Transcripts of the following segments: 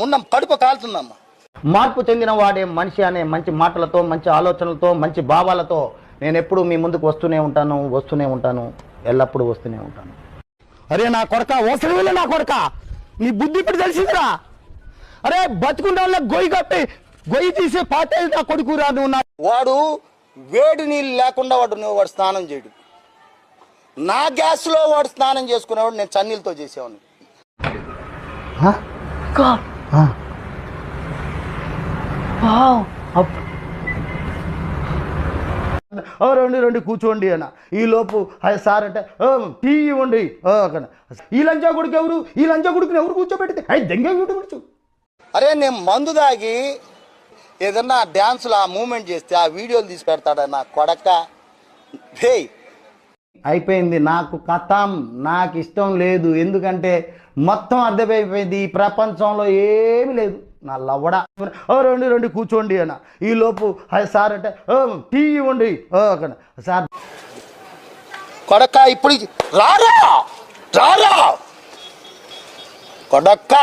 ఉండం కడుపు కాలుతుందమ్మా. మార్పు చెందిన వాడే మనిషి అనే మంచి మాటలతో, మంచి ఆలోచనలతో, మంచి భావాలతో నేను ఎప్పుడు మీ ముందుకు వస్తూనే ఉంటాను, ఎల్లప్పుడూ వస్తూనే ఉంటాను. అరే నా కొడక, ఓసలి నా కొడక, నీ బుద్ధి ఇప్పుడు తెలిసిందిరా. అరే బతుకుండే వాళ్ళ గొయ్యి తీసే పాటే నా కొడుకు రా నువ్వు. వాడు వేడి నీళ్ళు లేకుండా వాడు స్నానం చేయడు. నా గ్యాస్లో వాడు స్నానం చేసుకునేవాడు, నేను చన్నీళ్ళతో చేసేవాడిని. రండి కూర్చోండి అన్న. ఈ లోపు సార్ అంటే టీ ఇవ్వండి. ఈ లంచా కొడుకు ఎవరు, ఈ లంచా కొడుకుని ఎవరు కూర్చోబెడితే దెంగే కూర్చో. అరే నేను మందు దాగి ఏదన్నా డ్యాన్సులు ఆ మూమెంట్ చేస్తే ఆ వీడియోలు తీసి పెడతాడా నా కొడక. అయిపోయింది నాకు కథం, నాకు ఇష్టం లేదు. ఎందుకంటే మొత్తం అర్థమైపోయింది, ఈ ప్రపంచంలో ఏమీ లేదు. నా లవ్వడ రండి కూర్చోండి అన్న. ఈ లోపు సార్ అంటే టీ ఇవ్వండి. సార్ కొడక ఇప్పుడు రారా కొడక్క.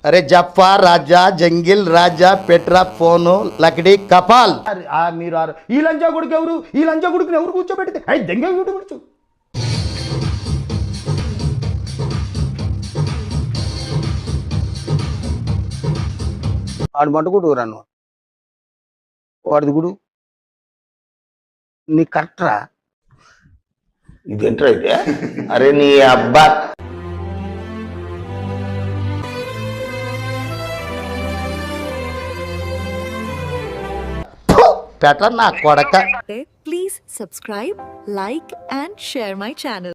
అరే జప్పా రాజా, జంగిల్ రాజా, పెట్రా, ఫోను, లకడి, కపాల్. మీరు ఈ లంచా కొడుకు ఎవరు, ఈ లంచా కొడుకుని ఎవరు కూర్చోబెడితే దెంగే కూర్చో. వాడు మటుకుడు రాను, వాడిది గుడు నీ కరెక్టరా. ఇదేంట్రా అయితే? అరే నీ అబ్బా పెట్రా నా కొడక. Please subscribe, like and share my channel.